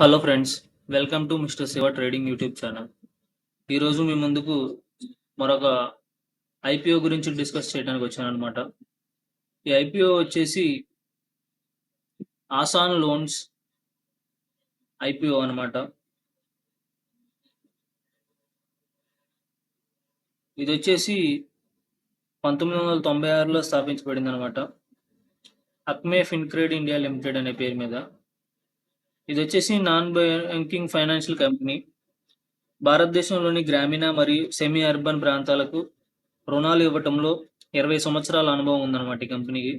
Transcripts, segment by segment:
Hello friends, welcome to mister Shiva trading YouTube channel. ఈరోజు మీ ముందుకు మరొక ఐపీఓ గురించి డిస్కస్ చేయడానికి వచ్చానమాట. ఈ ఐపీఓ వచ్చేసి ఆసాన్ లోన్స్ ఐపీఓ అనమాట. ఇది వచ్చేసి 1996లో స్థాపించబడింది అనమాట. అక్మే ఫిన్క్రెడ్ ఇండియా లిమిటెడ్ అనే పేరు మీద. ఇది వచ్చేసి నాన్ బ్యాంకింగ్ ఫైనాన్షియల్ కంపెనీ. భారతదేశంలోని గ్రామీణ మరియు సెమీ అర్బన్ ప్రాంతాలకు రుణాలు ఇవ్వటంలో 20 సంవత్సరాల అనుభవం ఉందన్నమాట ఈ కంపెనీకి.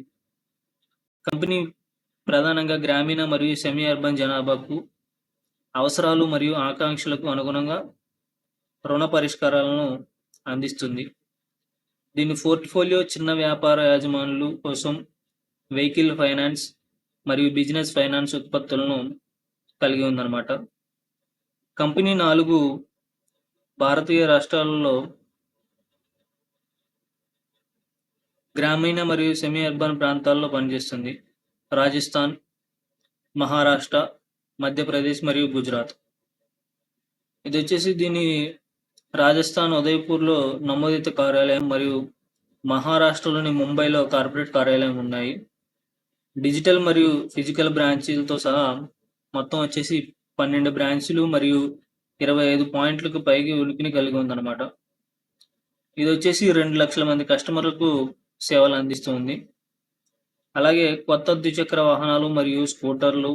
కంపెనీ ప్రధానంగా గ్రామీణ మరియు సెమీ అర్బన్ జనాభాకు అవసరాలు మరియు ఆకాంక్షలకు అనుగుణంగా రుణ పరిష్కారాలను అందిస్తుంది. దీని పోర్ట్ఫోలియో చిన్న వ్యాపార యాజమానులు కోసం వెహికల్ ఫైనాన్స్ మరియు బిజినెస్ ఫైనాన్స్ ఉత్పత్తులను కలిగి ఉందన్నమాట. కంపెనీ 4 భారతీయ రాష్ట్రాలలో గ్రామీణ మరియు సెమీ అర్బన్ ప్రాంతాల్లో పనిచేస్తుంది. రాజస్థాన్, మహారాష్ట్ర, మధ్యప్రదేశ్ మరియు గుజరాత్. ఇది వచ్చేసి దీని రాజస్థాన్ ఉదయ్పూర్లో నమోదిత కార్యాలయం మరియు మహారాష్ట్రలోని ముంబైలో కార్పొరేట్ కార్యాలయం ఉన్నాయి. డిజిటల్ మరియు ఫిజికల్ బ్రాంచీలతో సహా మొత్తం వచ్చేసి 12 బ్రాంచీలు మరియు 25 పాయింట్లకు పైకి ఉనికిని కలిగి ఉందన్నమాట. ఇది వచ్చేసి 2 లక్షల మంది కస్టమర్లకు సేవలు అందిస్తుంది. అలాగే కొత్త ద్విచక్ర వాహనాలు మరియు స్కూటర్లు,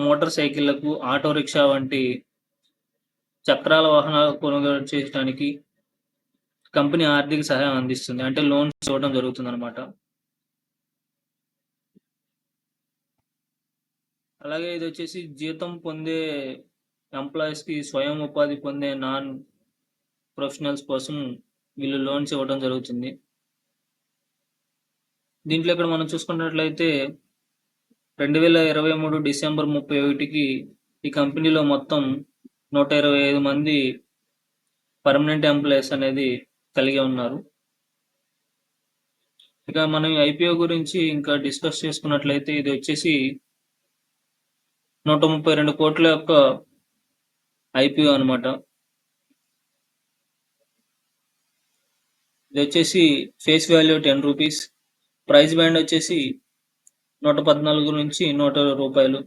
మోటార్ సైకిళ్లకు, ఆటో రిక్షా వంటి చక్రాల వాహనాలు కొనుగోలు చేయడానికి కంపెనీ ఆర్థిక సహాయం అందిస్తుంది. అంటే లోన్స్ ఇవ్వడం జరుగుతుంది అనమాట. అలాగే ఇది వచ్చేసి జీతం పొందే ఎంప్లాయీస్కి, స్వయం ఉపాధి పొందే నాన్ ప్రొఫెషనల్స్ కోసం వీళ్ళు లోన్స్ ఇవ్వడం జరుగుతుంది. దీంట్లో ఇక్కడ మనం చూసుకున్నట్లయితే 2023 డిసెంబర్ 31కి ఈ కంపెనీలో మొత్తం 125 మంది పర్మనెంట్ ఎంప్లాయీస్ అనేది కలిగి ఉన్నారు. ఇక మనం ఐపీఓ గురించి ఇంకా డిస్కస్ చేసుకున్నట్లయితే ఇది వచ్చేసి 132 కోట్ల యొక్క ఐపీఓ అనమాట. ఇది వచ్చేసి face value 10 rupees. Price band వచ్చేసి 114 నుంచి 120 రూపాయలు.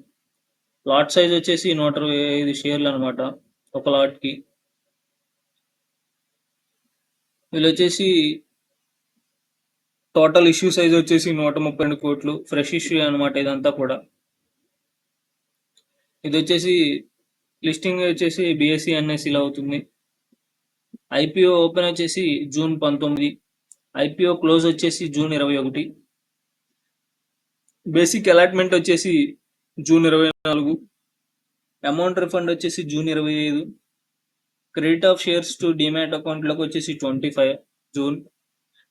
లాట్ సైజ్ వచ్చేసి 125 షేర్లు అనమాట ఒక లాట్కి. వీళ్ళు వచ్చేసి టోటల్ ఇష్యూ సైజ్ వచ్చేసి 132 కోట్లు. ఫ్రెష్ ఇష్యూ అనమాట ఇదంతా కూడా. ఇది వచ్చేసి లిస్టింగ్ వచ్చేసి బిఎస్సి ఎన్ఎస్సిలో అవుతుంది. ఐపీఓ ఓపెన్ వచ్చేసి జూన్ 19. ఐపీఓ క్లోజ్ వచ్చేసి జూన్ 21. బేసిక్ అలాట్మెంట్ వచ్చేసి జూన్ 24. అమౌంట్ రిఫండ్ వచ్చేసి June 25. Credit of shares to demat అకౌంట్లోకి వచ్చేసి 25 జూన్.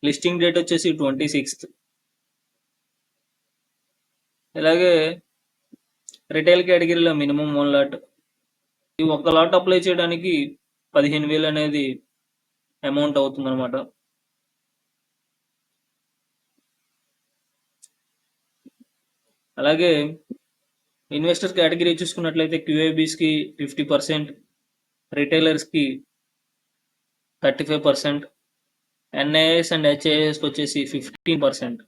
లిస్టింగ్ డేట్ వచ్చేసి 26. ఇలాగే రిటైల్ కేటగిరీలో మినిమం 1 లాట్. ఈ ఒక్క లాట్ అప్లై చేయడానికి 15,000 అనేది అమౌంట్ అవుతుంది అనమాట. అలాగే ఇన్వెస్టర్ కేటగిరీ చూసుకున్నట్లయితే క్యూఐబీస్కి 50%, రిటైలర్స్కి 35%, ఎన్ఐఎస్ అండ్ హెచ్ఐఎస్కి వచ్చేసి 15%.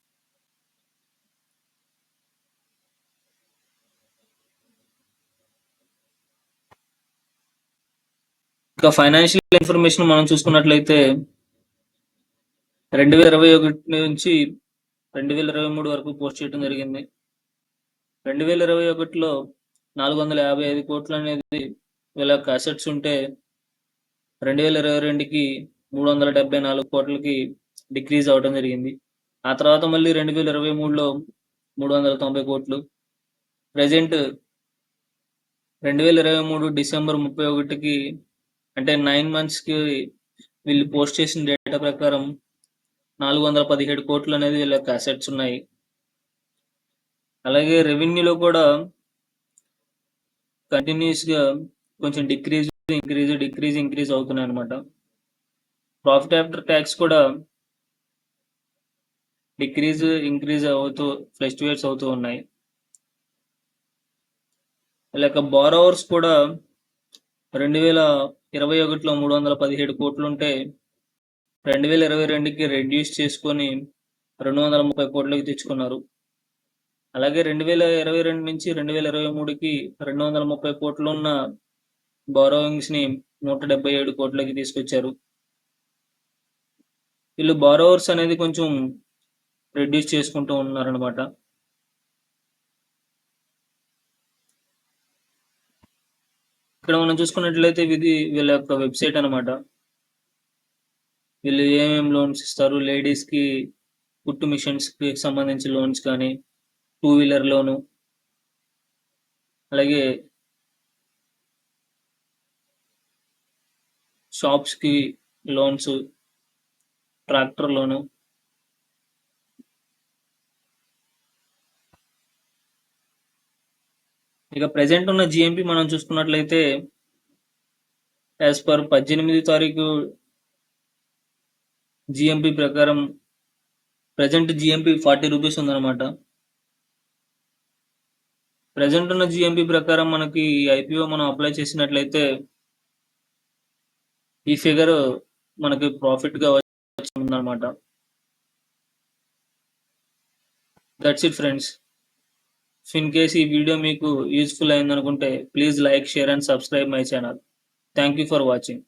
ఇంకా ఫైనాన్షియల్ ఇన్ఫర్మేషన్ మనం చూసుకున్నట్లయితే 2021 నుంచి 2023 వరకు పోస్ట్ చేయడం జరిగింది. 2021లో 455 కోట్లు అనేది వీళ్ళ యొక్క అసెట్స్ ఉంటే 2022కి 374 కోట్లకి డిక్రీజ్ అవడం జరిగింది. ఆ తర్వాత మళ్ళీ 2023లో 390 కోట్లు. ప్రజెంట్ 2023 డిసెంబర్ 31కి అంటే 9 monthsకి వీళ్ళు పోస్ట్ చేసిన డేటా ప్రకారం 417 కోట్లు అనేది వీళ్ళ యొక్క అసెట్స్ ఉన్నాయి. అలాగే రెవెన్యూలో కూడా కంటిన్యూస్గా కొంచెం ఇంక్రీజ్ అవుతున్నాయి అనమాట. ప్రాఫిట్ ఆఫ్టర్ ట్యాక్స్ కూడా ఇంక్రీజ్ అవుతూ ఫ్లక్చుయేట్స్ అవుతూ ఉన్నాయి. లైక్ బారోవర్స్ కూడా 2021లో 317 కోట్లుంటే 2022కి రెడ్యూస్ చేసుకొని 230 కోట్లకి తెచ్చుకున్నారు. అలాగే 2022 నుంచి 2023కి 230 కోట్లున్న బారోయింగ్స్‌ని 177 కోట్లకి తీసుకొచ్చారు. వీళ్ళు బారోవర్స్ అనేది కొంచెం రెడ్యూస్ చేసుకుంటూ ఉన్నారనమాట. ఇక్కడ మనం చూసుకున్నట్లయితే ఇది వీళ్ళ యొక్క వెబ్సైట్ అనమాట. వీళ్ళు ఏమేమి లోన్స్ ఇస్తారు, లేడీస్‌కి కుట్టు మిషన్స్‌కి సంబంధించి లోన్స్ కానీ, 2 వీలర్ లోను, అలాగే షాప్స్‌కి లోన్స్, ట్రాక్టర్ లోను. ఇక ప్రెజెంట్ ఉన్న జిఎంపి మనం చూసుకున్నట్లయితే యాజ్ పర్ 18 తారీఖు జిఎంపి ప్రకారం ప్రెజెంట్ జిఎంపి 40 రూపీస్ ఉందన్నమాట. ప్రెజెంట్ ఉన్న జిఎంపి ప్రకారం మనకి ఐపీఓ మనం అప్లై చేసినట్లయితే ఈ ఫిగర్ మనకి ప్రాఫిట్గా ఉందన్నమాట. That's it friends. In case ఈ వీడియో మీకు యూస్ఫుల్ అయిందనుకుంటే please like, share and subscribe my channel. Thank you for watching.